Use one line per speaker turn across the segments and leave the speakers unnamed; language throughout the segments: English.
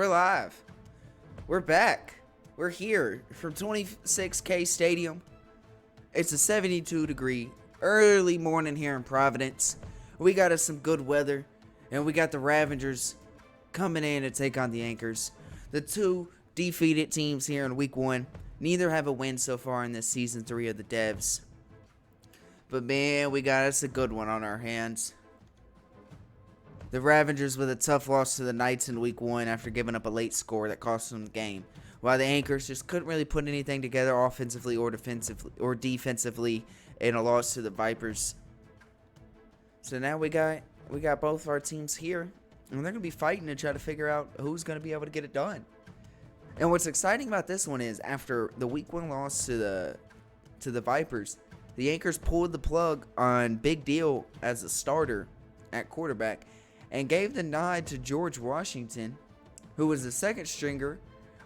we're live. We're back. We're here from 26K Stadium. It's a 72-degree early morning here in Providence. We got us some good weather, and we got the Ravengers coming in to take on the Anchors. The two defeated teams here in Week 1. Neither have a win so far in this Season 3 of the Devs. But man, we got us a good one on our hands. The Ravengers with a tough loss to the Knights in Week 1 after giving up a late score that cost them the game. While the Anchors just couldn't really put anything together offensively or defensively in a loss to the Vipers. So now we got both our teams here, and they're going to be fighting to try to figure out who's going to be able to get it done. And what's exciting about this one is after the Week 1 loss to the Vipers, the Anchors pulled the plug on Big Deal as a starter at quarterback and gave the nod to George Washington, who was the second stringer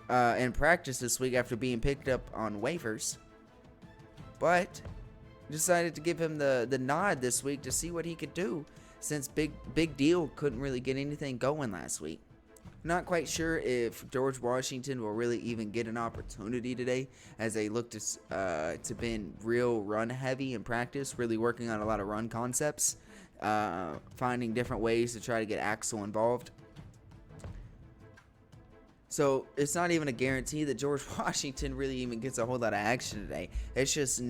in practice this week after being picked up on waivers, but decided to give him the nod this week to see what he could do since Big Deal couldn't really get anything going last week. Not quite sure if George Washington will really even get an opportunity today, as they look to been real run heavy in practice, really working on a lot of run concepts, finding different ways to try to get Axel involved. So it's not even a guarantee that George Washington really even gets a whole lot of action today. It's just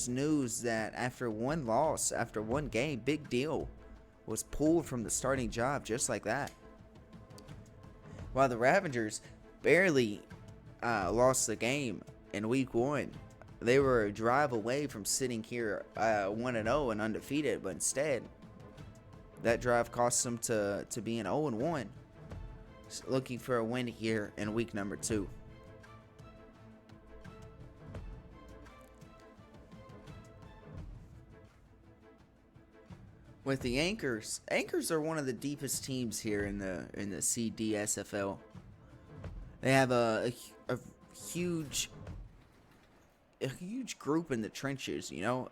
news that after one loss, after one game, Big Deal was pulled from the starting job just like that. While the Ravengers barely lost the game in Week 1. They were a drive away from sitting here 1-0 and undefeated, but instead, that drive cost them to being 0-1. Looking for a win here in week number 2. With the Anchors are one of the deepest teams here in the CDSFL. They have a huge group in the trenches, you know.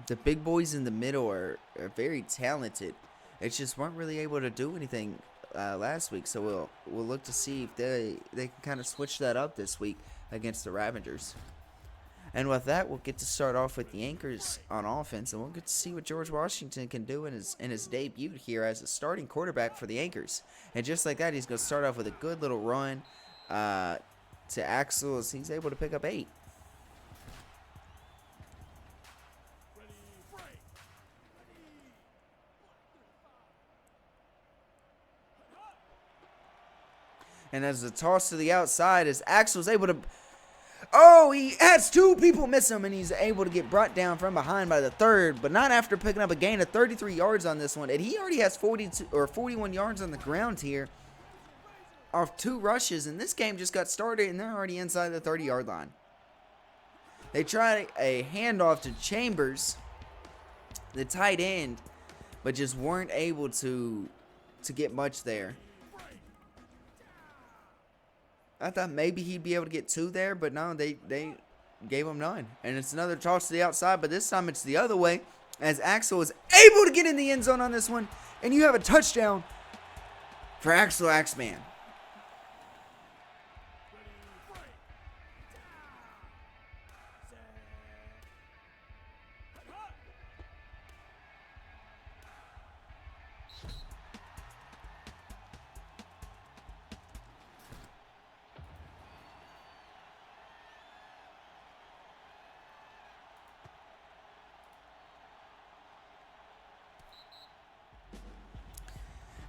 The big boys in the middle are very talented. They just weren't really able to do anything last week, so we'll look to see if they can kind of switch that up this week against the Ravengers. And with that, we'll get to start off with the Anchors on offense, and we'll get to see what George Washington can do in his debut here as a starting quarterback for the Anchors. And just like that, he's going to start off with a good little run to Axel as he's able to pick up 8. And as the toss to the outside, as Axel's able to... Oh, he has 2 people miss him, and he's able to get brought down from behind by the third, but not after picking up a gain of 33 yards on this one. And he already has 41 yards on the ground here off 2 rushes, and this game just got started, and they're already inside the 30-yard line. They tried a handoff to Chambers, the tight end, but just weren't able to get much there. I thought maybe he'd be able to get 2 there, but no, they gave him none. And it's another toss to the outside, but this time it's the other way, as Axel is able to get in the end zone on this one, and you have a touchdown for Axel Axeman.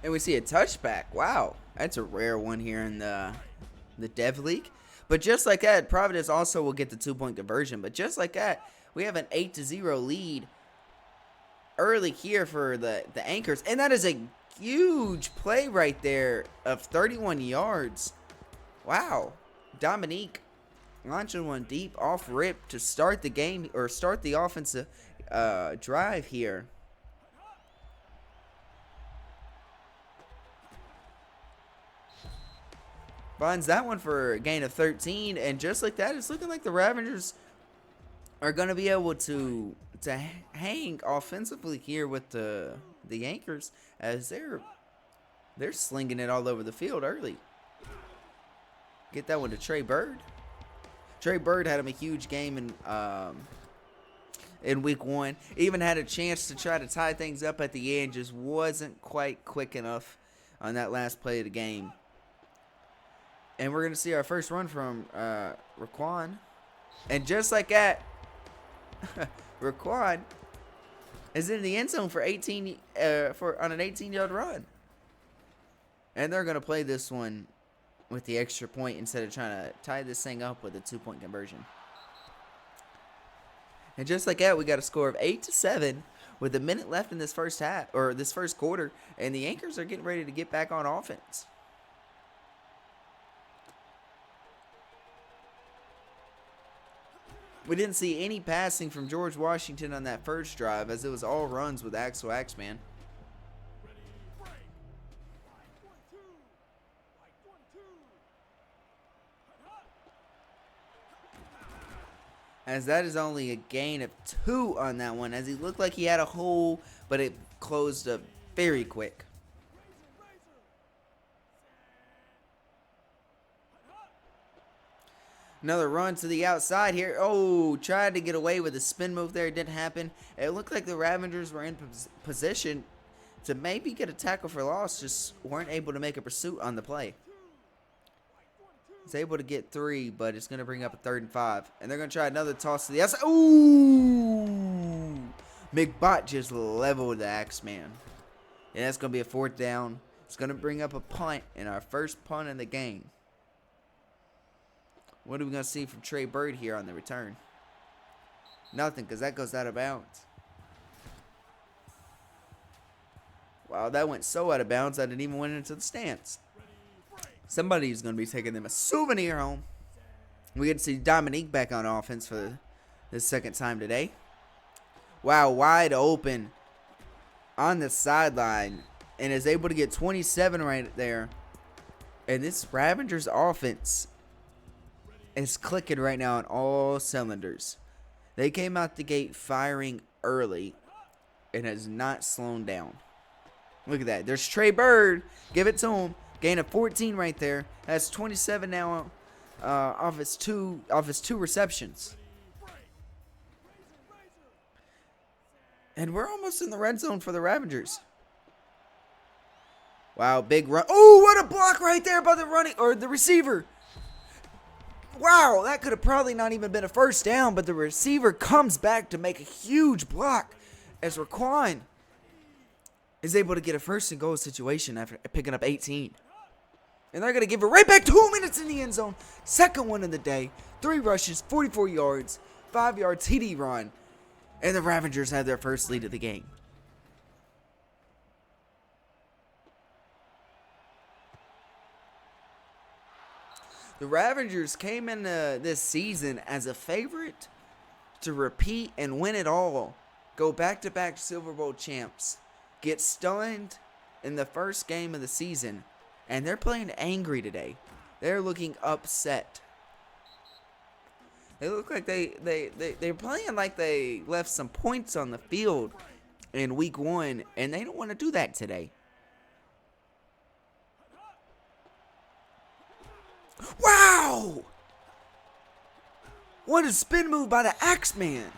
And we see a touchback. Wow, that's a rare one here in the Dev League. But just like that, Providence also will get the 2-point conversion. But just like that, we have an 8-0 lead early here for the Anchors. And that is a huge play right there of 31 yards. Wow. Dominique launching one deep off rip to start the game, or start the offensive drive here. Finds that one for a gain of 13, and just like that, it's looking like the Ravengers are going to be able to hang offensively here with the Anchors, as they're They're slinging it all over the field early. Get that one to Trey Bird. Trey Bird had him a huge game in week 1. Even had a chance to try to tie things up at the end. Just wasn't quite quick enough on that last play of the game. And we're going to see our first run from Raquan. And just like that, Raquan is in the end zone for 18 on an 18-yard run. And they're going to play this one with the extra point instead of trying to tie this thing up with a 2-point conversion. And just like that, we got a score of 8-7 with a minute left in this first half, or this first quarter, and the Anchors are getting ready to get back on offense. We didn't see any passing from George Washington on that first drive, as it was all runs with Axel Axman. As that is only a gain of 2 on that one, as he looked like he had a hole, but it closed up very quick. Another run to the outside here. Oh, tried to get away with a spin move there. It didn't happen. It looked like the Ravengers were in position to maybe get a tackle for loss, just weren't able to make a pursuit on the play. He's able to get 3, but it's going to bring up a 3rd and 5. And they're going to try another toss to the outside. Ooh! McBot just leveled the Axeman. And that's going to be a 4th down. It's going to bring up a punt, and our first punt in the game. What are we going to see from Trey Bird here on the return? Nothing, because that goes out of bounds. Wow, that went so out of bounds that it even went into the stands. Somebody's going to be taking them a souvenir home. We get to see Dominique back on offense for the second time today. Wow, wide open on the sideline, and is able to get 27 right there. And this Ravengers offense is clicking right now on all cylinders. They came out the gate firing early and has not slowed down. Look at that. There's Trey Bird. Give it to him. Gain of 14 right there. That's 27 now off his two receptions. And we're almost in the red zone for the Ravengers. Wow, big run. Oh, what a block right there by the receiver. Wow, that could have probably not even been a first down, but the receiver comes back to make a huge block as Raquan is able to get a 1st and goal situation after picking up 18. And they're going to give it right back 2 minutes in the end zone. Second one of the day. 3 rushes, 44 yards, 5-yard TD run. And the Ravengers have their first lead of the game. The Ravengers came into this season as a favorite to repeat and win it all. Go back-to-back Silver Bowl champs. Get stunned in the first game of the season. And they're playing angry today. They're looking upset. They look like they're playing like they left some points on the field in week 1. And they don't want to do that today. Wow! What a spin move by the Axeman.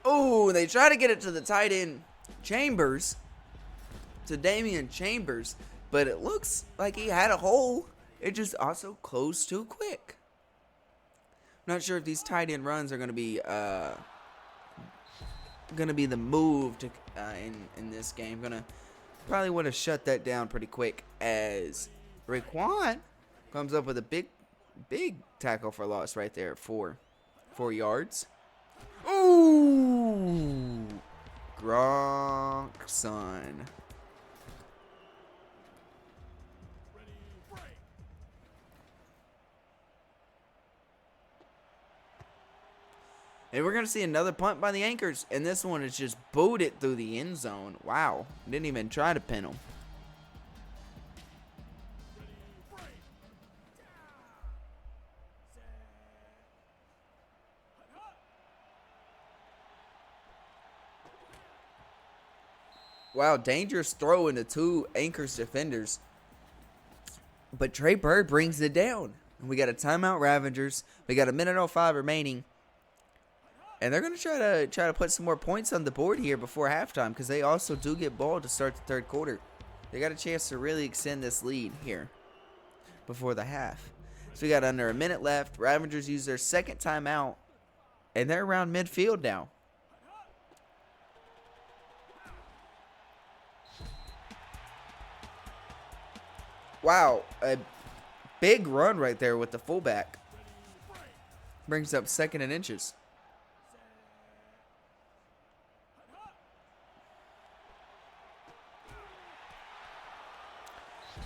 Oh, they try to get it to the tight end Chambers, to Damian Chambers, but it looks like he had a hole. It just also closed too quick. Not sure if these tight end runs are going to be the move to in this game. Gonna probably want to shut that down pretty quick as Raquan comes up with a big tackle for loss right there at 4 yards. Ooh, Gronk, son. And we're going to see another punt by the Anchors. And this one is just booted through the end zone. Wow. Didn't even try to pin him. Wow, dangerous throw into two Anchors defenders. But Trey Bird brings it down. We got a timeout, Ravengers. We got 1:05 remaining. And they're going to try to put some more points on the board here before halftime, because they also do get ball to start the third quarter. They got a chance to really extend this lead here before the half. So we got under a minute left. Ravengers use their second timeout, and they're around midfield now. Wow, a big run right there with the fullback. Brings up second and inches.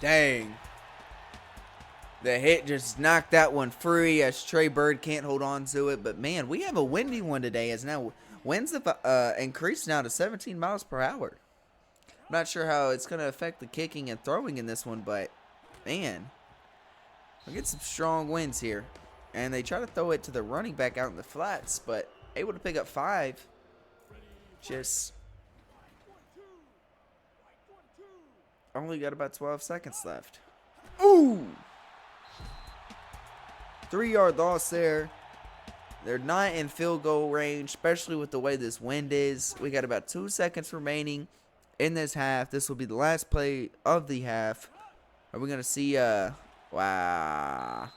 Dang. The hit just knocked that one free as Trey Bird can't hold on to it. But, man, we have a windy one today as now winds have increased now to 17 miles per hour. I'm not sure how it's going to affect the kicking and throwing in this one, but, man, we get some strong winds here. And they try to throw it to the running back out in the flats, but able to pick up 5. Just only got about 12 seconds left. Ooh! 3-yard loss there. They're not in field goal range, especially with the way this wind is. We got about 2 seconds remaining in this half. This will be the last play of the half. Are we going to see, wow.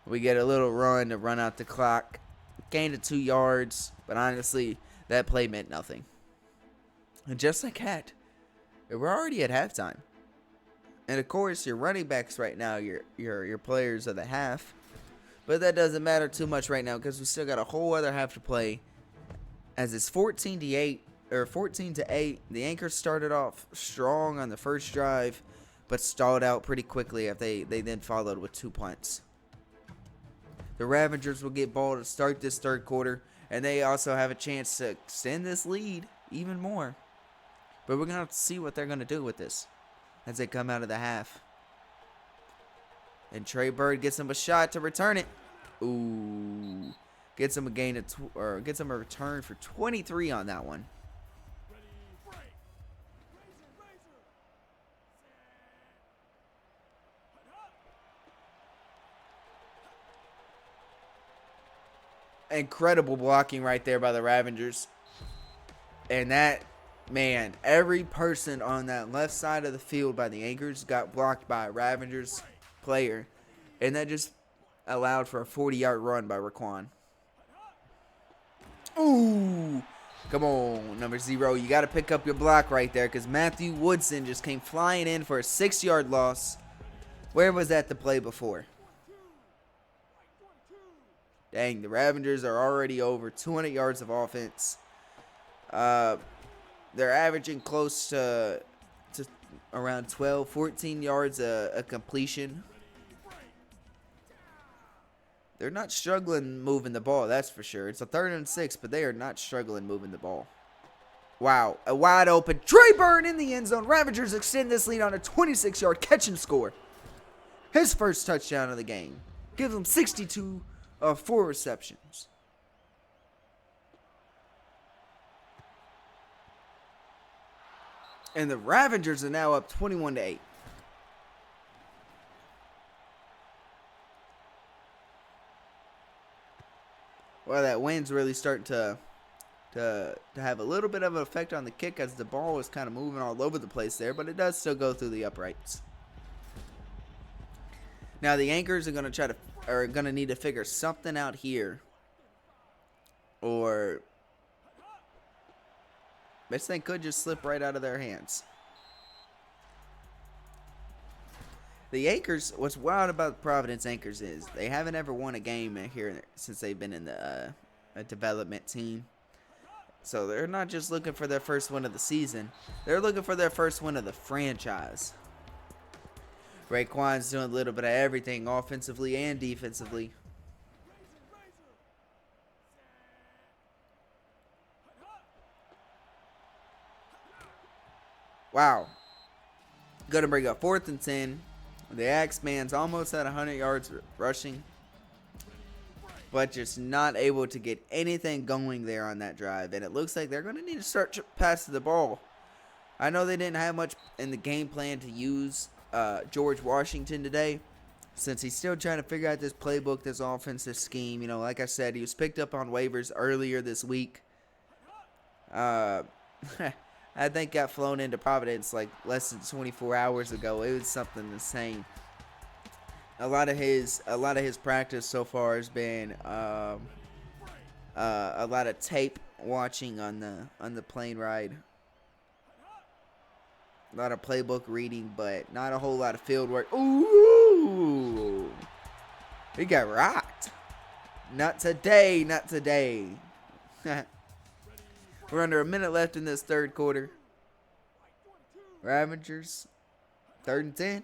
We get a little run to run out the clock. Gain of 2 yards, but honestly, that play meant nothing. And just like that, we're already at halftime. And of course, your running backs right now, your players of the half. But that doesn't matter too much right now because we still got a whole other half to play. As it's 14-8 or 14-8, the Anchors started off strong on the first drive, but stalled out pretty quickly after they then followed with 2 punts. The Ravengers will get ball to start this third quarter, and they also have a chance to extend this lead even more. But we're going to have to see what they're going to do with this as they come out of the half. And Trey Bird gets him a shot to return it. Ooh. Gets him a gain of gets him a return for 23 on that one. Incredible blocking right there by the Ravengers. And that, man, every person on that left side of the field by the Anchors got blocked by a Ravengers player. And that just allowed for a 40-yard run by Raquan. Ooh. Come on, number 0. You got to pick up your block right there because Matthew Woodson just came flying in for a 6-yard loss. Where was that the play before? Dang, the Ravengers are already over 200 yards of offense. They're averaging close to around 12, 14 yards a completion. They're not struggling moving the ball, that's for sure. It's a 3rd and 6, but they are not struggling moving the ball. Wow, a wide open Trey Bird in the end zone. Ravengers extend this lead on a 26-yard catch and score. His first touchdown of the game. Gives them 62 of 4 receptions. And the Ravengers are now up 21-8. Well, that wind's really starting to have a little bit of an effect on the kick as the ball is kind of moving all over the place there, but it does still go through the uprights. Now the Anchors are going to need to figure something out here, or this thing could just slip right out of their hands. The Anchors, what's wild about Providence Anchors is they haven't ever won a game here since they've been in the a development team. So they're not just looking for their first win of the season. They're looking for their first win of the franchise. Raekwon's doing a little bit of everything offensively and defensively. Wow. Gonna bring up 4th and 10. The Axeman's almost at 100 yards rushing, but just not able to get anything going there on that drive. And it looks like they're going to need to start passing the ball. I know they didn't have much in the game plan to use George Washington today, since he's still trying to figure out this playbook, this offensive scheme. You know, like I said, he was picked up on waivers earlier this week. I think got flown into Providence like less than 24 hours ago. It was something insane. A lot of his practice so far has been a lot of tape watching on the plane ride. A lot of playbook reading, but not a whole lot of field work. Ooh! He got rocked. Not today, not today. We're under a minute left in this third quarter. Ravagers, 3rd and 10.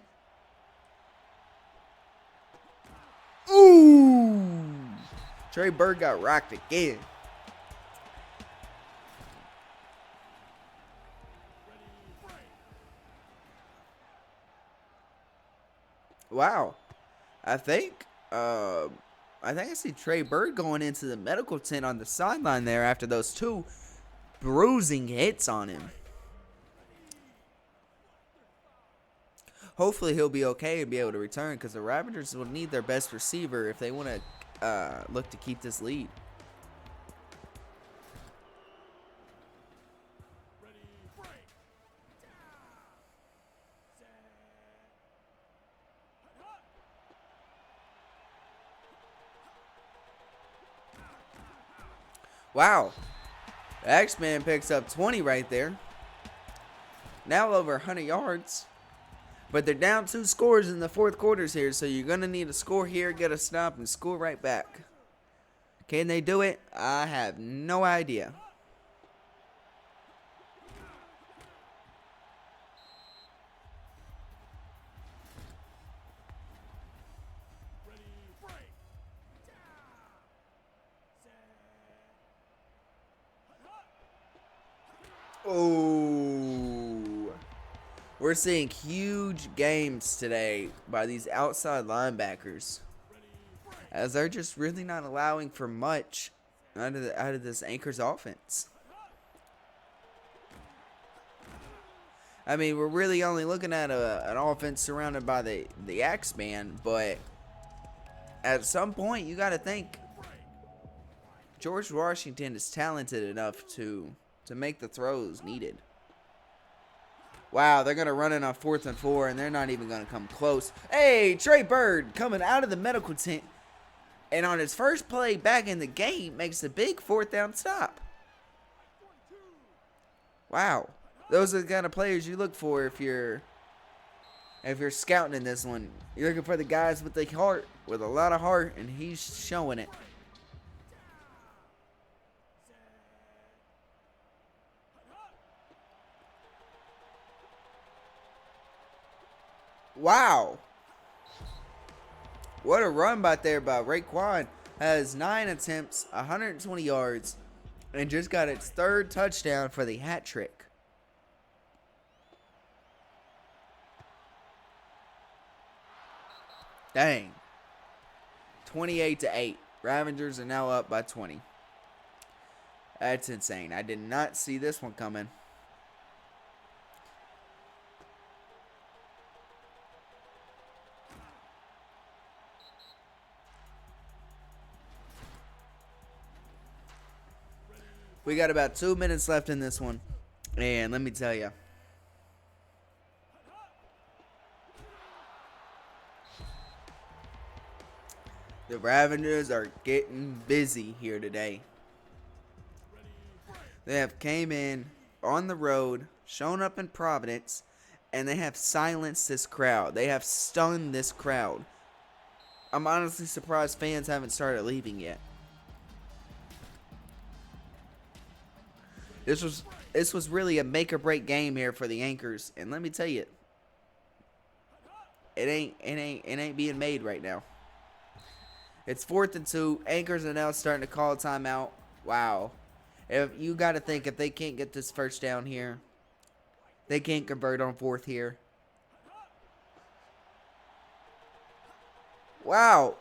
Ooh! Trey Bird got rocked again. Wow. I think I see Trey Bird going into the medical tent on the sideline there after those 2 bruising hits on him. Hopefully he'll be okay and be able to return, because the Ravagers will need their best receiver if they want to look to keep this lead. Wow. The X-Man picks up 20 right there. Now over 100 yards. But they're down 2 scores in the fourth quarters here, so you're going to need a score here, get a stop, and score right back. Can they do it? I have no idea. Oh, we're seeing huge games today by these outside linebackers, as they're just really not allowing for much out of this Anchors offense. I mean, we're really only looking at an offense surrounded by the X-Man, but at some point you got to think George Washington is talented enough to make the throws needed. Wow, they're going to run it on 4th and 4, and they're not even going to come close. Hey, Trey Bird coming out of the medical tent, and on his first play back in the game, makes a big 4th down stop. Wow, those are the kind of players you look for if you're scouting in this one. You're looking for the guys with the heart, with a lot of heart, and he's showing it. Wow. What a run back there by Raekwon. Has 9 attempts, 120 yards, and just got its 3rd touchdown for the hat trick. Dang. 28-8. Ravagers are now up by 20. That's insane. I did not see this one coming. We got about 2 minutes left in this one, and let me tell you, the Ravagers are getting busy here today. They have came in on the road, shown up in Providence, and they have silenced this crowd. They have stunned this crowd. I'm honestly surprised fans haven't started leaving yet. This was really a make or break game here for the Anchors, and let me tell you, it ain't being made right now. It's 4th and 2. Anchors are now starting to call timeout. Wow. If you got to think, if they can't get this first down here, they can't convert on 4th here. Wow.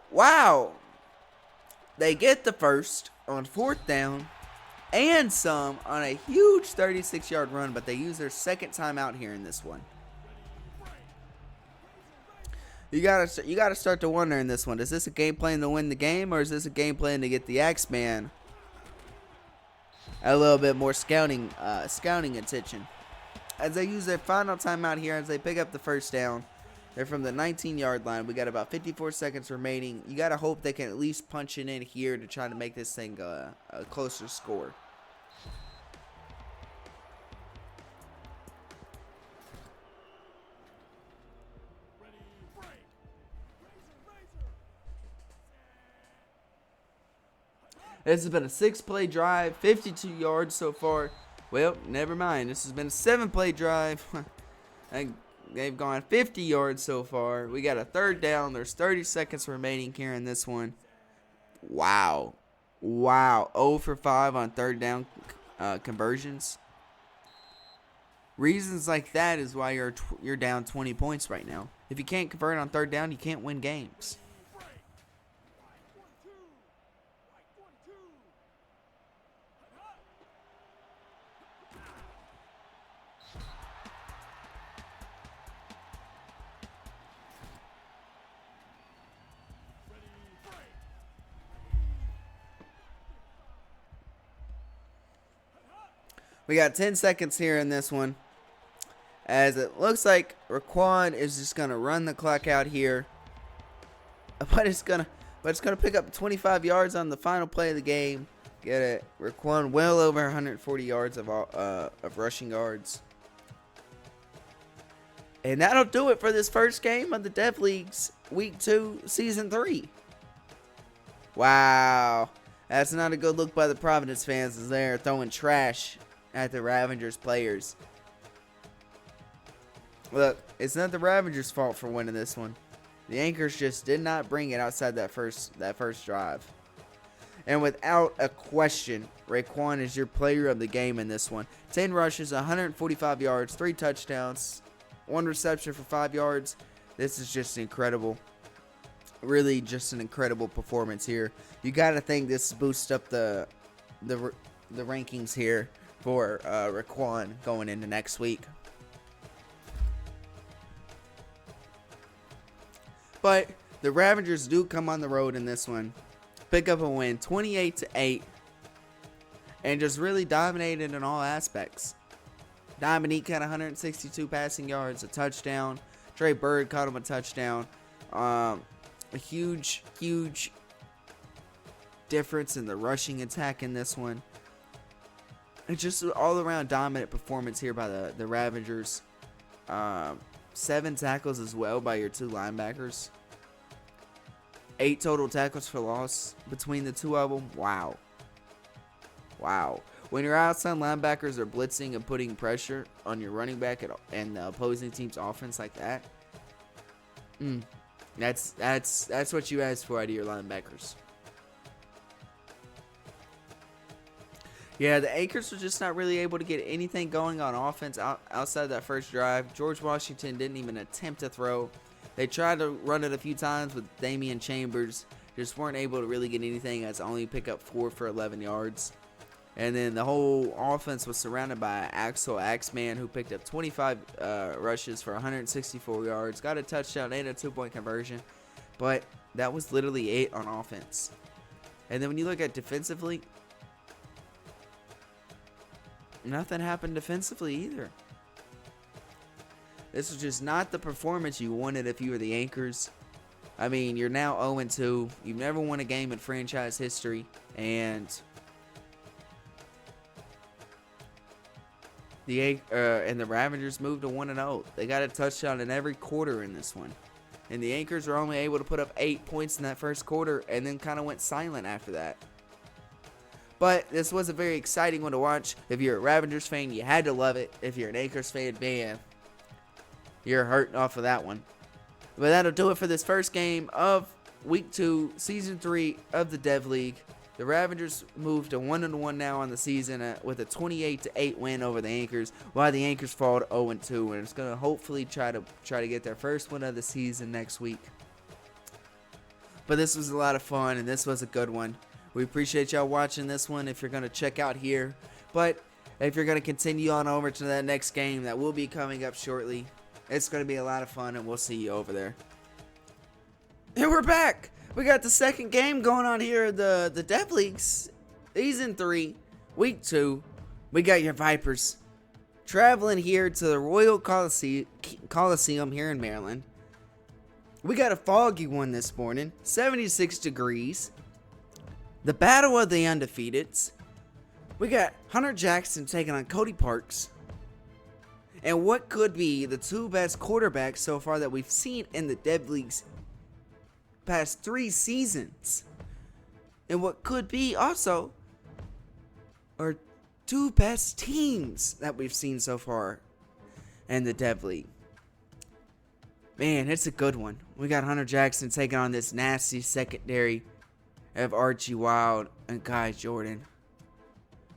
They get the first on 4th down. and some on a huge 36-yard run, but they use their second timeout here in this one. You gotta start to wonder in this one, is this a game plan to win the game, or is this a game plan to get the Axeman a little bit more scouting attention? As they use their final timeout here, as they pick up the first down, they're from the 19-yard line. We got about 54 seconds remaining. You gotta hope they can at least punch it in here to try to make this thing a closer score. This has been a 6-play drive, 52 yards so far. Well, never mind. This has been a 7-play drive. They've gone 50 yards so far. We got a third down. There's 30 seconds remaining here in this one. Wow. 0 for 5 on third down conversions. Reasons like that is why you're down 20 points right now. If you can't convert on third down, you can't win games. We got 10 seconds here in this one, as it looks like Raquan is just gonna run the clock out here, but it's gonna pick up 25 yards on the final play of the game. Get it, Raquan well over 140 yards of rushing yards, and that'll do it for this first game of the Dev League's Week 2, Season 3. Wow, that's not a good look by the Providence fans as they're throwing trash at the Ravengers players. Look, it's not the Ravengers' fault for winning this one. The Anchors just did not bring it outside that first drive. And without a question, Raquan is your player of the game in this one. 10 rushes, 145 yards, 3 touchdowns, 1 reception for 5 yards. This is just incredible. Really just an incredible performance here. You got to think this boosts up the rankings here for Raquan going into next week. But the Ravengers do come on the road in this one, pick up a win 28-8, and just really dominated in all aspects. Dominique had 162 passing yards, a touchdown. Trey Bird caught him a touchdown. A huge difference in the rushing attack in this one. It's just an all-around dominant performance here by the Ravengers. 7 tackles as well by your 2 linebackers. 8 total tackles for loss between the 2 of them. Wow. When your outside linebackers are blitzing and putting pressure on your running back and the opposing team's offense like that, that's what you ask for out of your linebackers. Yeah, the Anchors were just not really able to get anything going on offense outside that first drive. George Washington didn't even attempt to throw. They tried to run it a few times with Damian Chambers. Just weren't able to really get anything, as only pick up 4 for 11 yards. And then the whole offense was surrounded by Axel Axeman, who picked up 25 rushes for 164 yards. Got a touchdown and a 2-point conversion. But that was literally it on offense. And then when you look at defensively, nothing happened defensively either. This was just not the performance you wanted if you were the Anchors. I mean, you're now 0-2. You've never won a game in franchise history. And the Ravengers moved to 1-0. They got a touchdown in every quarter in this one. And the Anchors were only able to put up 8 points in that first quarter and then kind of went silent after that. But this was a very exciting one to watch. If you're a Ravengers fan, you had to love it. If you're an Anchors fan, man, you're hurting off of that one. But that'll do it for this first game of Week 2, Season 3 of the Dev League. The Ravengers moved to 1-1 now on the season with a 28-8 win over the Anchors, while the Anchors fall to 0-2, and it's going to hopefully try to get their first win of the season next week. But this was a lot of fun, and this was a good one. We appreciate y'all watching this one if you're going to check out here. But if you're going to continue on over to that next game that will be coming up shortly, it's going to be a lot of fun, and we'll see you over there. And we're back. We got the second game going on here at the Dev Leagues. Season 3, Week 2. We got your Vipers traveling here to the Royal Coliseum here in Maryland. We got a foggy one this morning, 76 degrees. The battle of the undefeateds. We got Hunter Jackson taking on Cody Parks. And what could be the two best quarterbacks so far that we've seen in the Dev Leagues past 3 seasons. And what could be also our 2 best teams that we've seen so far in the Dev League. Man, it's a good one. We got Hunter Jackson taking on this nasty secondary of Archie Wild and Kai Jordan.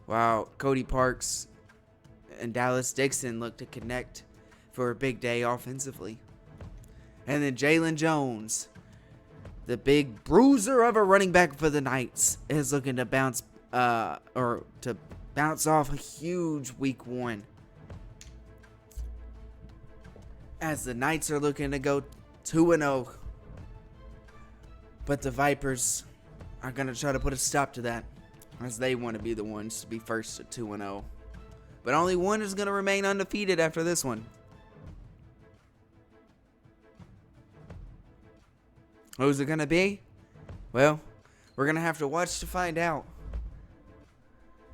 Wow, Cody Parks and Dallas Dixon look to connect for a big day offensively. And then Jalen Jones, the big bruiser of a running back for the Knights, is looking to bounce off a huge week 1. As the Knights are looking to go 2-0. But the Vipers are going to try to put a stop to that, as they want to be the ones to be first at 2-0. But only one is going to remain undefeated after this one. Who's it going to be? Well, we're going to have to watch to find out.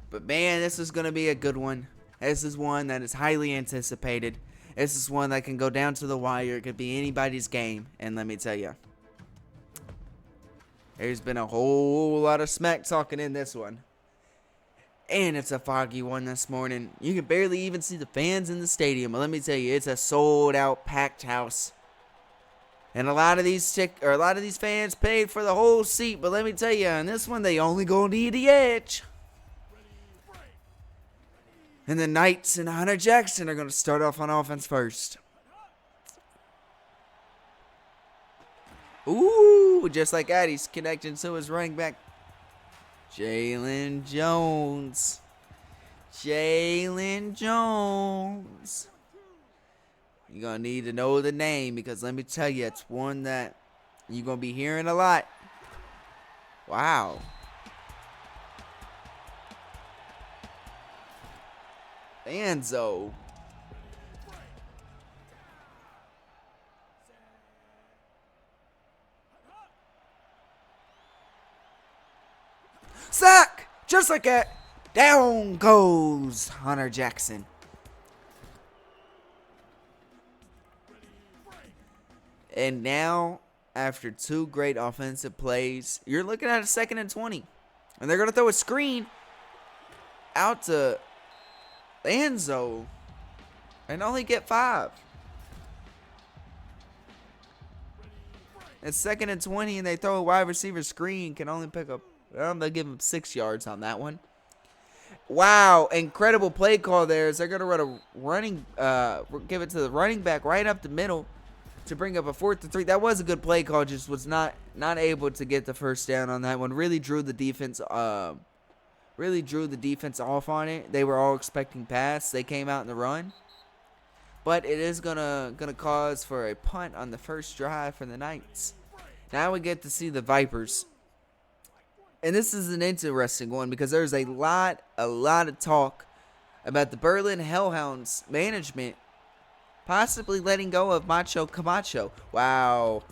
But man, this is going to be a good one. This is one that is highly anticipated. This is one that can go down to the wire. It could be anybody's game. And let me tell you, there's been a whole lot of smack talking in this one. And it's a foggy one this morning. You can barely even see the fans in the stadium. But let me tell you, it's a sold out packed house. And a lot of these fans paid for the whole seat. But let me tell you, on this one, they only gonna need the edge. And the Knights and Hunter Jackson are going to start off on offense first. Ooh, just like that, he's connecting to his running back, Jalen Jones. Jalen Jones. You're going to need to know the name, because let me tell you, it's one that you're going to be hearing a lot. Wow. Enzo. Sack! Just like that. Down goes Hunter Jackson. And now, after 2 great offensive plays, you're looking at a 2nd and 20. And they're going to throw a screen out to Enzo and only get 5. It's 2nd and 20, and they throw a wide receiver screen. Can only pick up, they'll give him 6 yards on that one. Wow, incredible play call there. As they're going to run give it to the running back right up the middle to bring up a 4th and 3. That was a good play call, just was not able to get the first down on that one. Really drew the defense off on it. They were all expecting pass. They came out in the run. But it is gonna cause for a punt on the first drive for the Knights. Now we get to see the Vipers. And this is an interesting one, because there's a lot of talk about the Berlin Hellhounds management possibly letting go of Macho Camacho. Wow.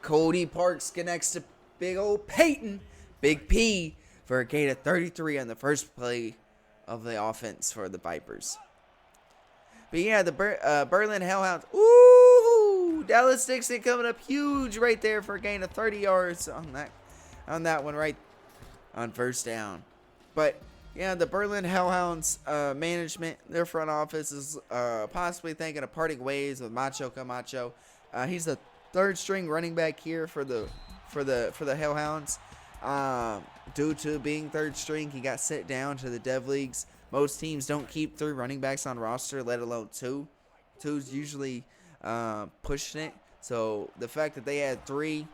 Cody Parks connects to big old Peyton, Big P, for a gain of 33 on the first play of the offense for the Vipers. But yeah, the Berlin Hellhounds. Ooh, Dallas Dixon coming up huge right there for a gain of 30 yards on that one right on first down. But yeah, the Berlin Hellhounds management, their front office is possibly thinking of parting ways with Macho Camacho. He's the 3rd string running back here for the Hellhounds. Due to being 3rd string, he got sent down to the Dev Leagues. Most teams don't keep 3 running backs on roster, let alone 2. 2's usually pushing it. So the fact that they had 3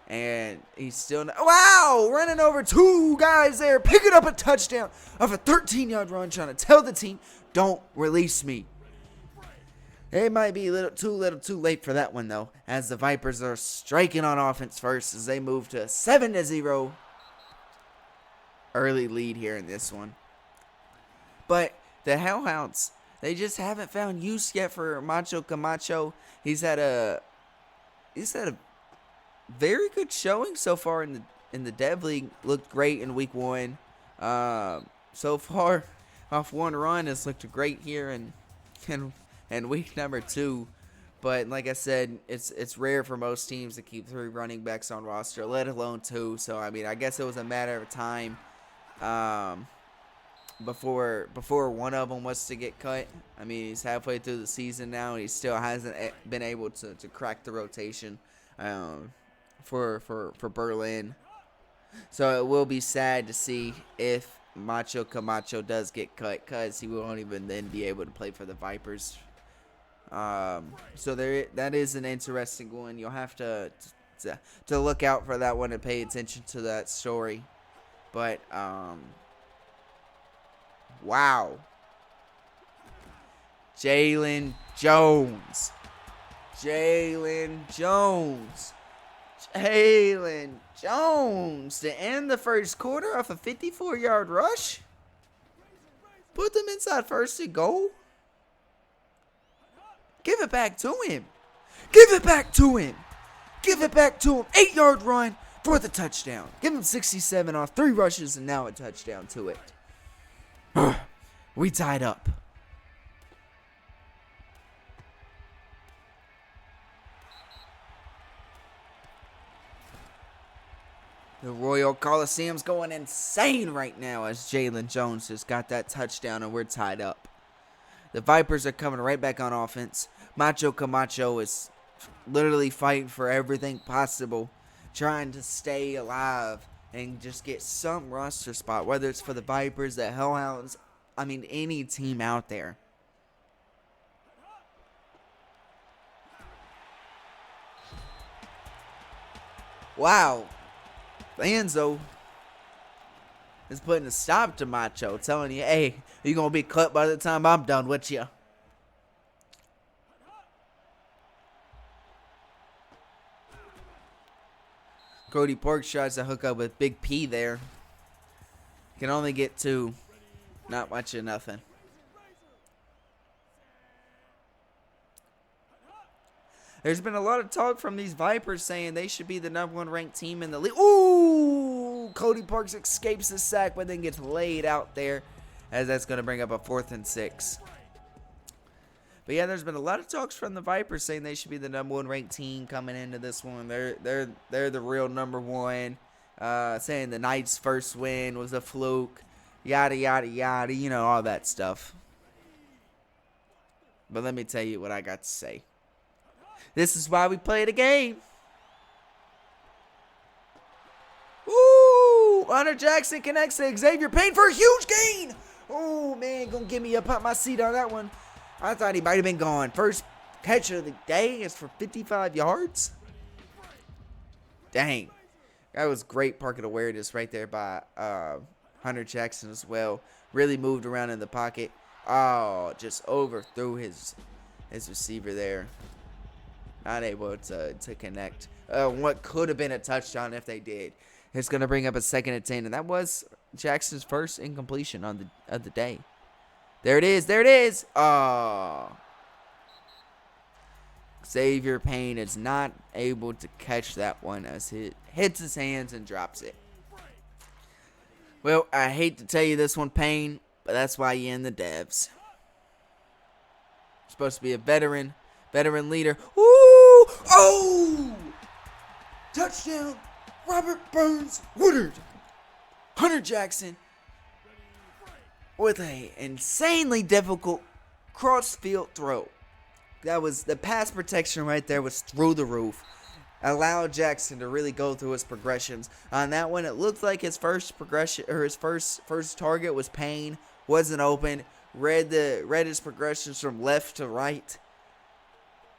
And he's still not, wow, running over 2 guys there, picking up a touchdown of a 13-yard run, trying to tell the team, don't release me. It might be a little too late for that one, though, as the Vipers are striking on offense first as they move to a 7-0 early lead here in this one. But the Hellhounds, they just haven't found use yet for Macho Camacho. He's had a very good showing so far in the Dev League. Looked great in week 1. So far, off one run, has looked great here and week number 2, but like I said, it's rare for most teams to keep 3 running backs on roster, let alone 2. So I mean, I guess it was a matter of time before one of them was to get cut. I mean, he's halfway through the season now, and he still hasn't been able to crack the rotation for Berlin. So it will be sad to see if Macho Camacho does get cut, because he won't even then be able to play for the Vipers. So that is an interesting one. You'll have to look out for that one and pay attention to that story. But wow, Jalen Jones to end the first quarter off a 54-yard rush. Put them inside 1st and goal. Give it back to him. 8-yard run for the touchdown. Give him 67 off 3 rushes and now a touchdown to it. We tied up. The Royal Coliseum's going insane right now as Jalen Jones just got that touchdown and we're tied up. The Vipers are coming right back on offense. Macho Camacho is literally fighting for everything possible, trying to stay alive and just get some roster spot, whether it's for the Vipers, the Hellhounds, I mean, any team out there. Wow. Lanzo is putting a stop to Macho, telling you, hey, you're going to be cut by the time I'm done with you. Cody Parks tries to hook up with Big P there. Can only get 2. Not much of nothing. There's been a lot of talk from these Vipers saying they should be the #1 ranked team in the league. Ooh! Cody Parks escapes the sack, but then gets laid out there, as that's going to bring up a 4th and 6. But yeah, there's been a lot of talks from the Vipers saying they should be the #1 ranked team coming into this one. They're the real #1. Saying the Knights' first win was a fluke. Yada, yada, yada. You know, all that stuff. But let me tell you what I got to say. This is why we play the game. Ooh! Hunter Jackson connects to Xavier Payne for a huge gain. Oh, man. Gonna give me up on my seat on that one. I thought he might have been gone. First catch of the day is for 55 yards. Dang. That was great pocket awareness right there by Hunter Jackson as well. Really moved around in the pocket. Oh, just overthrew his receiver there. Not able to connect. What could have been a touchdown if they did. It's going to bring up a 2nd and 10. And that was Jackson's first incompletion of the day. There it is. There it is. Oh. Xavier Payne is not able to catch that one as it hits his hands and drops it. Well, I hate to tell you this one, Payne, but that's why you're in the devs. You're supposed to be a veteran leader. Ooh! Oh! Touchdown! Robert Burns Woodard. Hunter Jackson with a insanely difficult cross-field throw. That was the pass protection right there was through the roof. Allowed Jackson to really go through his progressions. On that one, it looked like his first progression or his first target was Payne. Wasn't open. Read his progressions from left to right.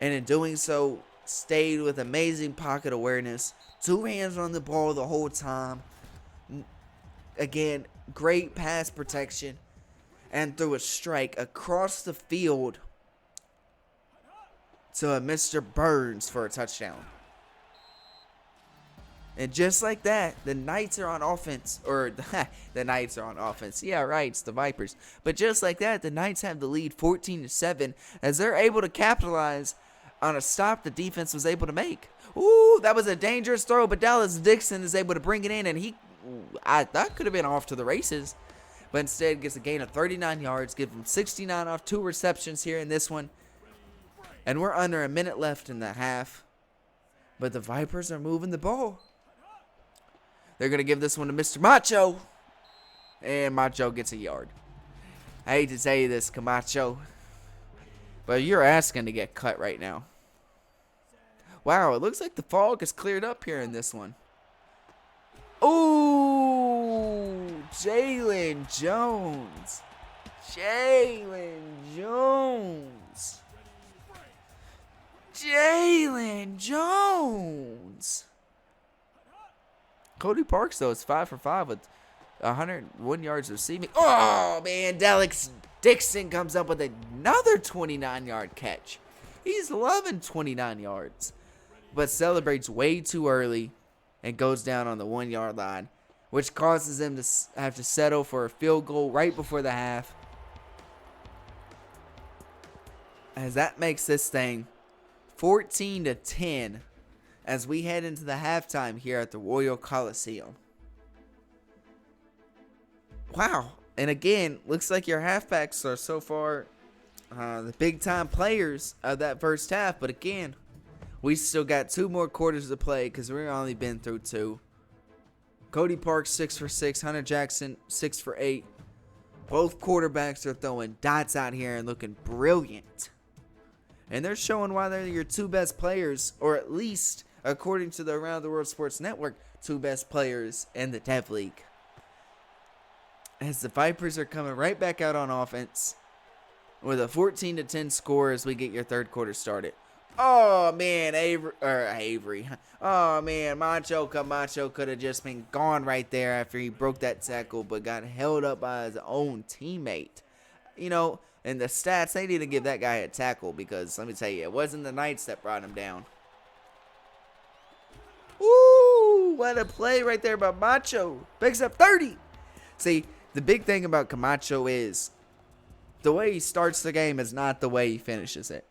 And in doing so, stayed with amazing pocket awareness. 2 hands on the ball the whole time. Again, great pass protection. And threw a strike across the field to a Mr. Burns for a touchdown. And just like that, the Knights are on offense. Or, the Knights are on offense. Yeah, right, it's the Vipers. But just like that, the Knights have the lead 14-7 as they're able to capitalize on a stop the defense was able to make. Ooh, that was a dangerous throw, but Dallas Dixon is able to bring it in, and I thought could have been off to the races. But instead gets a gain of 39 yards, give him 69 off 2 receptions here in this one. And we're under a minute left in the half. But the Vipers are moving the ball. They're going to give this one to Mr. Macho. And Macho gets a yard. I hate to say this, Camacho, but you're asking to get cut right now. Wow, it looks like the fog has cleared up here in this one. Ooh, Jalen Jones. Jalen Jones. Jalen Jones. Cody Parks, though, is 5 for 5 with 101 yards receiving. Oh, man, Dallas Dixon comes up with another 29-yard catch. He's loving 29 yards, but celebrates way too early and goes down on the 1-yard line, which causes him to have to settle for a field goal right before the half. As that makes this thing 14-10 as we head into the halftime here at the Royal Coliseum. Wow. And again, looks like your halfbacks are so far the big-time players of that first half. But again, we still got 2 more quarters to play because we've only been through 2. Cody Parks, 6 for 6. Hunter Jackson, 6 for 8. Both quarterbacks are throwing dots out here and looking brilliant. And they're showing why they're your 2 best players, or at least, according to the Around the World Sports Network, 2 best players in the Dev League. As the Vipers are coming right back out on offense with a 14-10 score as we get your third quarter started. Oh, man, Avery. Oh, man, Macho Camacho could have just been gone right there after he broke that tackle, but got held up by his own teammate. You know, and the stats, they need to give that guy a tackle because, let me tell you, it wasn't the Knights that brought him down. Ooh, what a play right there by Macho. Picks up 30. See, the big thing about Camacho is the way he starts the game is not the way he finishes it.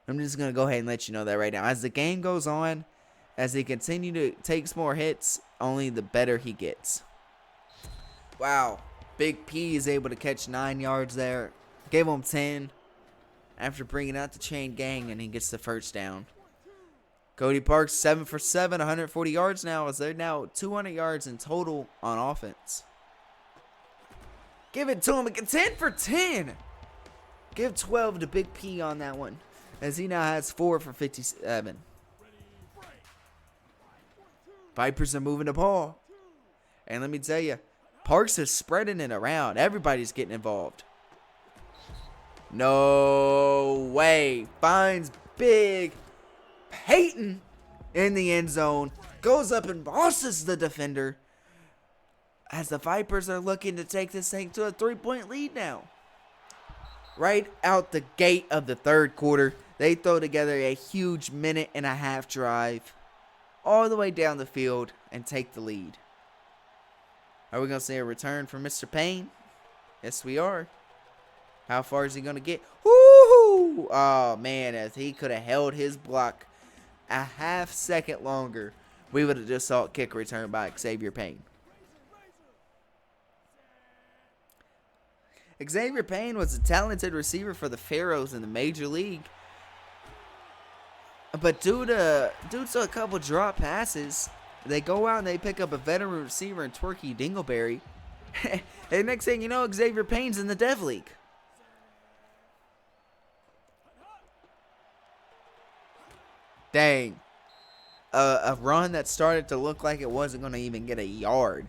I'm just going to go ahead and let you know that right now. As the game goes on, as he continues to take more hits, only the better he gets. Wow. Big P is able to catch 9 yards there. Gave him 10 after bringing out the chain gang, and he gets the first down. Cody Parks, 7 for 7, 140 yards now, as they're now 200 yards in total on offense. Give it to him again, 10 for 10. Give 12 to Big P on that one, as he now has 4 for 57. Vipers are moving the ball. And let me tell you, Parks is spreading it around. Everybody's getting involved. No way. Finds Big Peyton in the end zone. Goes up and bosses the defender. As the Vipers are looking to take this thing to a 3-point lead now. Right out the gate of the third quarter, they throw together a huge 1.5-minute drive all the way down the field and take the lead. Are we going to see a return from Mr. Payne? Yes, we are. How far is he going to get? Woo! Oh, man, if he could have held his block a half second longer, we would have just saw a kick return by Xavier Payne. Xavier Payne was a talented receiver for the Pharaohs in the Major League. But due to a couple drop passes, they go out and they pick up a veteran receiver in Twerky Dingleberry. And next thing you know, Xavier Payne's in the Dev League. Dang. A run that started to look like it wasn't going to even get a yard.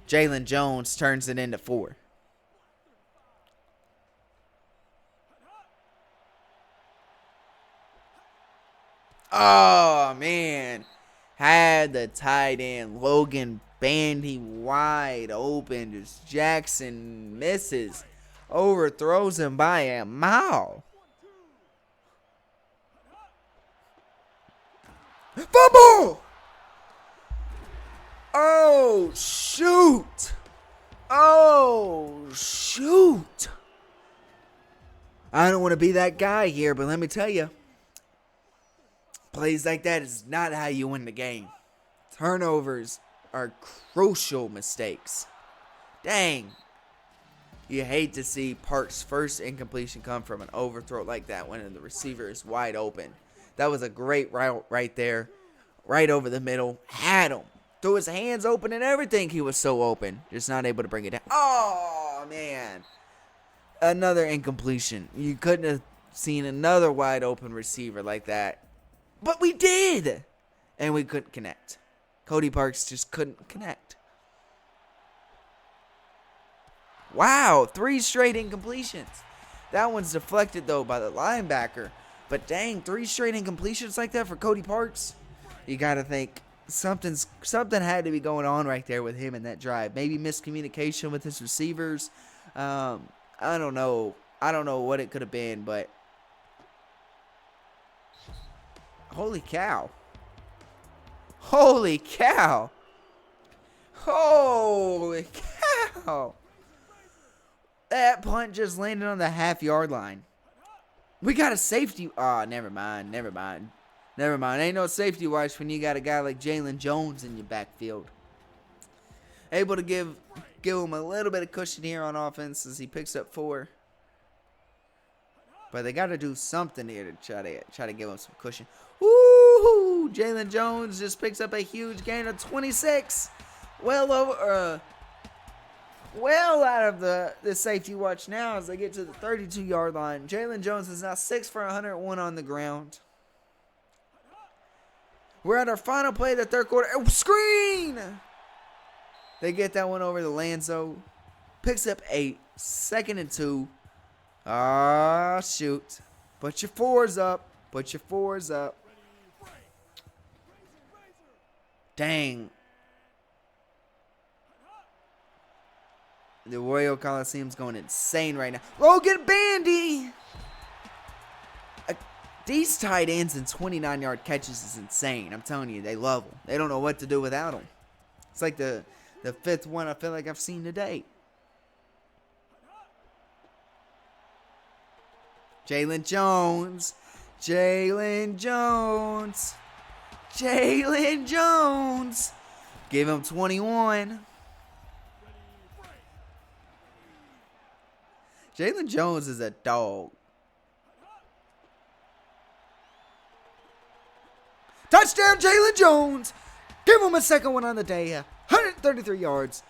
Jalen Jones turns it into 4. Oh, man. had the tight end Logan Bandy wide open. Just Jackson misses. Overthrows him by a mile. Fumble! Oh, shoot. Oh, shoot. I don't want to be that guy here, but let me tell you, plays like that is not how you win the game. Turnovers are crucial mistakes. Dang. You hate to see Park's first incompletion come from an overthrow like that when the receiver is wide open. That was a great route right there. Right over the middle. Had him. Threw his hands open and everything. He was so open. Just not able to bring it down. Oh, man. Another incompletion. You couldn't have seen another wide open receiver like that. But we did. And we couldn't connect. Cody Parks just couldn't connect. Wow, 3 straight incompletions. That one's deflected, though, by the linebacker. But dang, 3 straight incompletions like that for Cody Parks. You got to think something had to be going on right there with him in that drive. Maybe miscommunication with his receivers. I don't know. I don't know what it could have been, but holy cow. Holy cow. Holy cow. That punt just landed on the half-yard line. We got a safety. Oh, never mind. Ain't no safety watch when you got a guy like Jalen Jones in your backfield. Able to give him a little bit of cushion here on offense as he picks up 4. But they got to do something here to try to give him some cushion. Woo! Jalen Jones just picks up a huge gain of 26. Well out of the safety watch now as they get to the 32-yard line. Jalen Jones is now 6 for 101 on the ground. We're at our final play of the third quarter. Oh, screen! They get that one over to Lanzo. Picks up 8. 2nd and 2. Ah, shoot. Put your 4s up. Dang. The Royal Coliseum's going insane right now. Logan Bandy! These tight ends and 29-yard catches is insane. I'm telling you, they love them. They don't know what to do without them. It's like the 5th one I feel like I've seen today. Jalen Jones. Give him 21. Jalen Jones is a dog. Touchdown, Jalen Jones. Give him a second one on the day. 133 yards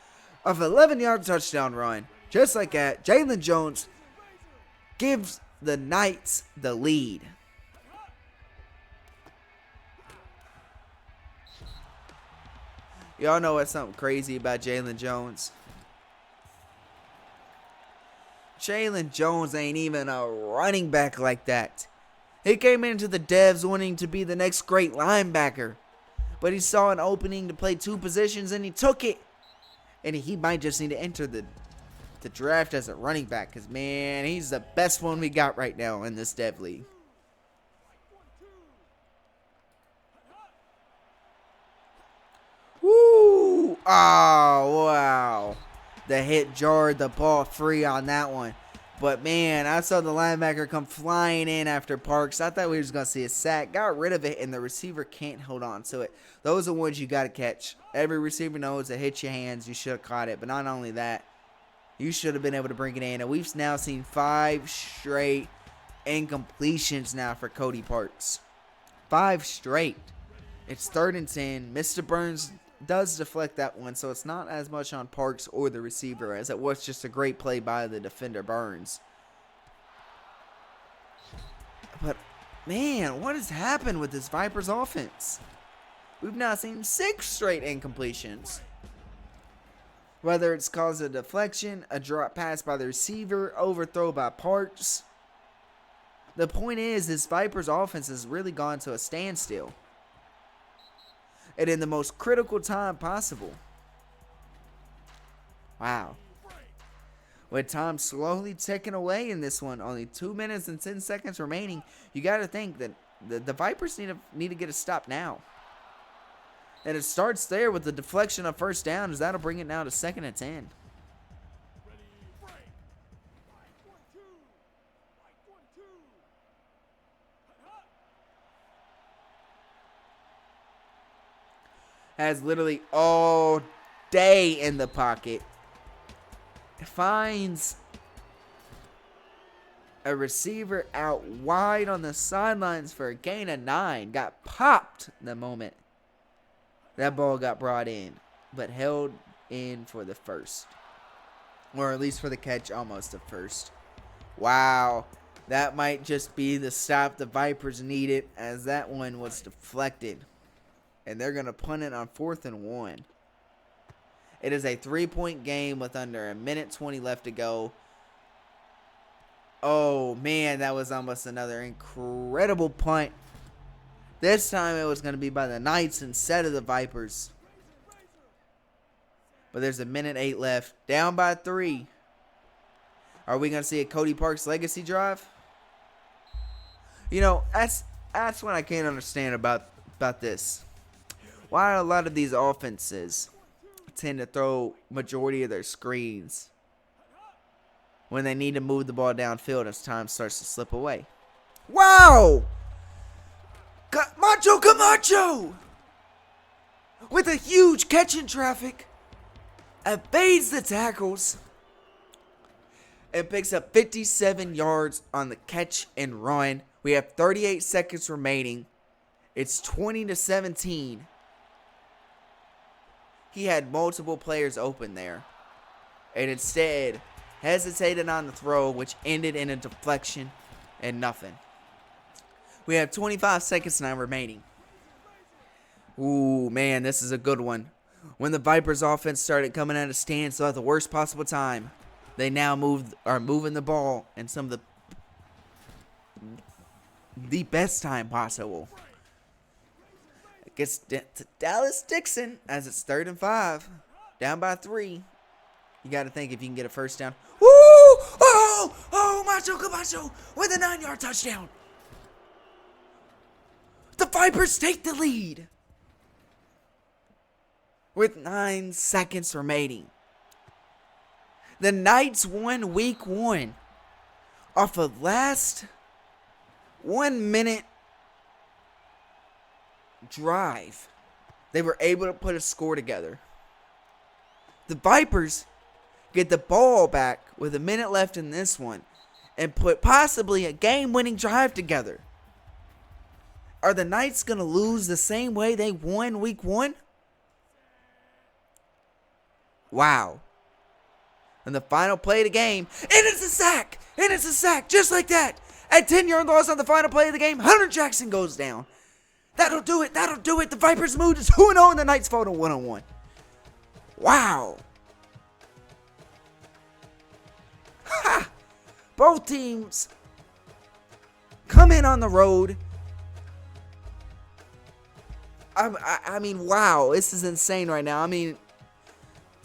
of 11-yard touchdown run. Just like that, Jalen Jones gives the Knights the lead. Y'all know what's something crazy about Jalen Jones? Jalen Jones ain't even a running back like that. He came into the devs wanting to be the next great linebacker. But he saw an opening to play 2 positions and he took it. And he might just need to enter the draft as a running back. Because, man, he's the best one we got right now in this dev league. Woo! Oh, wow. The hit jarred the ball free on that one. But, man, I saw the linebacker come flying in after Parks. I thought we were going to see a sack. Got rid of it, and the receiver can't hold on to it. Those are ones you got to catch. Every receiver knows it hits your hands. You should have caught it. But not only that, you should have been able to bring it in. And we've now seen 5 straight incompletions now for Cody Parks. 5 straight. It's 3rd and 10. Mr. Burns does deflect that one, so it's not as much on Parks or the receiver as it was just a great play by the defender Burns. But, man, what has happened with this Vipers offense? We've now seen 6 straight incompletions. Whether it's caused a deflection, a drop pass by the receiver, overthrow by Parks. The point is, this Vipers offense has really gone to a standstill. and in the most critical time possible. Wow. With time slowly ticking away in this one, only 2 minutes and 10 seconds remaining, you got to think that the Vipers need to get a stop now. And it starts there with the deflection of first down, as that'll bring it now to 2nd and 10. Has literally all day in the pocket. Finds a receiver out wide on the sidelines for a gain of 9. Got popped the moment that ball got brought in, but held in for the first. Or at least for the catch, almost a first. Wow. That might just be the stop the Vipers needed, as that one was deflected. And they're going to punt it on 4th and 1. It is a 3-point game with under a minute 20 left to go. Oh, man, that was almost another incredible punt. This time it was going to be by the Knights instead of the Vipers. But there's a minute 8 left. Down by 3. Are we going to see a Cody Parks legacy drive? You know, that's what I can't understand about this. Why a lot of these offenses tend to throw majority of their screens when they need to move the ball downfield as time starts to slip away. Wow! Macho Camacho! With a huge catch in traffic, evades the tackles, and picks up 57 yards on the catch and run. We have 38 seconds remaining. It's 20-17. He had multiple players open there, and instead hesitated on the throw, which ended in a deflection and nothing. We have 25 seconds now remaining. Ooh, man, this is a good one. When the Vipers offense started coming at a standstill at the worst possible time, they now are moving the ball in some of the best time possible. It gets to Dallas Dixon as it's 3rd and 5. Down by 3. You got to think if you can get a first down. Woo! Oh, Macho Camacho with a 9-yard touchdown. The Vipers take the lead with 9 seconds remaining. The Knights won week 1 off of last 1 minute drive. They were able to put a score together. The Vipers get the ball back with a minute left in this one and put possibly a game-winning drive together. Are the Knights going to lose the same way they won week 1? Wow. And the final play of the game, and it's a sack! And it's a sack, just like that! At 10-yard loss on the final play of the game, Hunter Jackson goes down. That'll do it. The Vipers moved to 2-0 and the Knights fall to 1-1. Wow. Ha! Both teams come in on the road. I mean, wow. This is insane right now. I mean,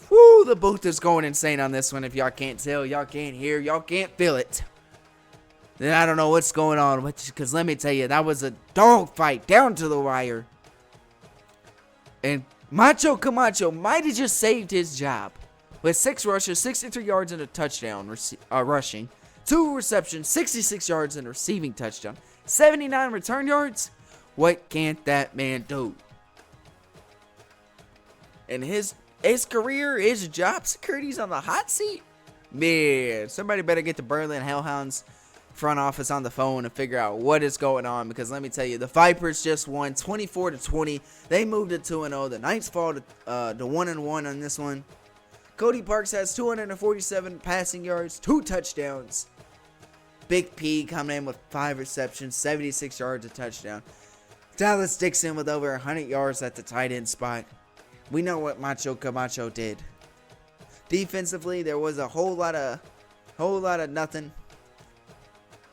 whoo, the booth is going insane on this one. If y'all can't tell, y'all can't hear, y'all can't feel it, then I don't know what's going on with you, because let me tell you, that was a dogfight down to the wire. And Macho Camacho might have just saved his job with 6 rushes, 63 yards, and a touchdown rushing, 2 receptions, 66 yards, and a receiving touchdown, 79 return yards. What can't that man do? And his career, his job security's on the hot seat. Man, somebody better get the Berlin Hellhounds front office on the phone and figure out what is going on, because let me tell you, the Vipers just won 24-20. They moved to 2-0. The Knights fall to 1-1 on this one. Cody Parks has 247 passing yards, 2 touchdowns. Big P coming in with 5 receptions, 76 yards, a touchdown. Dallas Dixon with over 100 yards at the tight end spot. We know what Macho Camacho did. Defensively, there was a whole lot of nothing.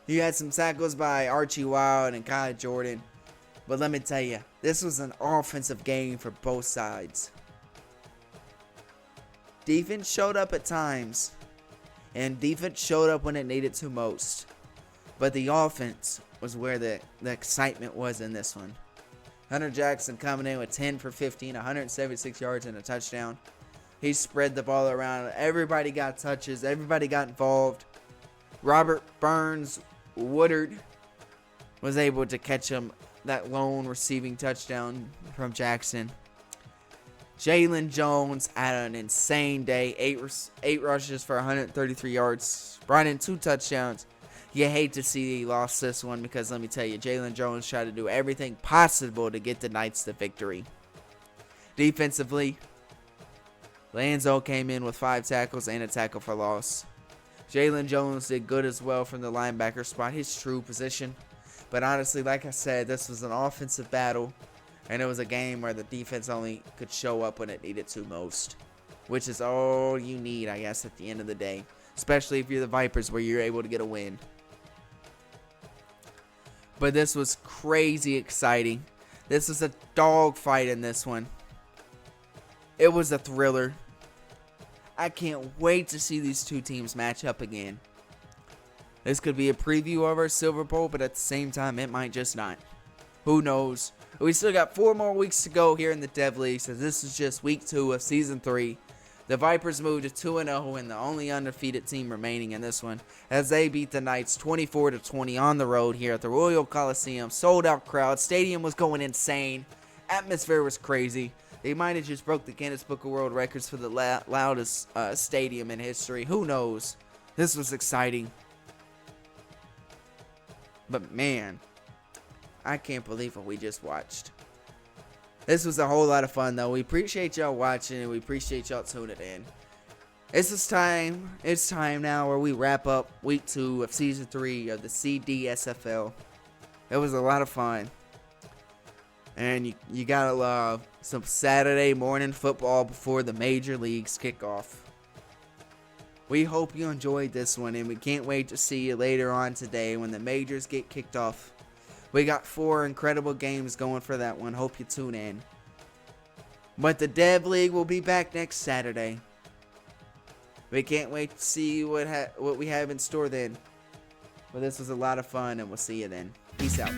You had some tackles by Archie Wild and Kai Jordan. But let me tell you, this was an offensive game for both sides. Defense showed up at times, and defense showed up when it needed to most. But the offense was where the excitement was in this one. Hunter Jackson coming in with 10 for 15, 176 yards and a touchdown. He spread the ball around. Everybody got touches. Everybody got involved. Robert Burns Woodard was able to catch him that lone receiving touchdown from Jackson. Jalen Jones had an insane day. 8 rushes for 133 yards. Brought in 2 touchdowns. You hate to see he lost this one because let me tell you, Jalen Jones tried to do everything possible to get the Knights the victory. Defensively, Lanzo came in with 5 tackles and a tackle for loss. Jalen Jones did good as well from the linebacker spot, his true position. But honestly, like I said, this was an offensive battle, and it was a game where the defense only could show up when it needed to most, which is all you need, I guess, at the end of the day, especially if you're the Vipers where you're able to get a win. But this was crazy exciting. This was a dogfight in this one. It was a thriller. I can't wait to see these two teams match up again. This could be a preview of our Silver Bowl, but at the same time, it might just not. Who knows? We still got 4 more weeks to go here in the Dev League, so this is just week 2 of Season 3. The Vipers moved to 2-0 and the only undefeated team remaining in this one, as they beat the Knights 24-20 on the road here at the Royal Coliseum. Sold out crowd. Stadium was going insane. Atmosphere was crazy. They might have just broke the Guinness Book of World Records for the loudest stadium in history. Who knows? This was exciting. But man, I can't believe what we just watched. This was a whole lot of fun though. We appreciate y'all watching and we appreciate y'all tuning in. It's time now where we wrap up week 2 of season 3 of the CDSFL. It was a lot of fun. And you gotta love some Saturday morning football before the major leagues kick off. We hope you enjoyed this one, and we can't wait to see you later on today when the majors get kicked off. We got 4 incredible games going for that one. Hope you tune in. But the Dev League will be back next Saturday. We can't wait to see what we have in store then. But this was a lot of fun, and we'll see you then. Peace out.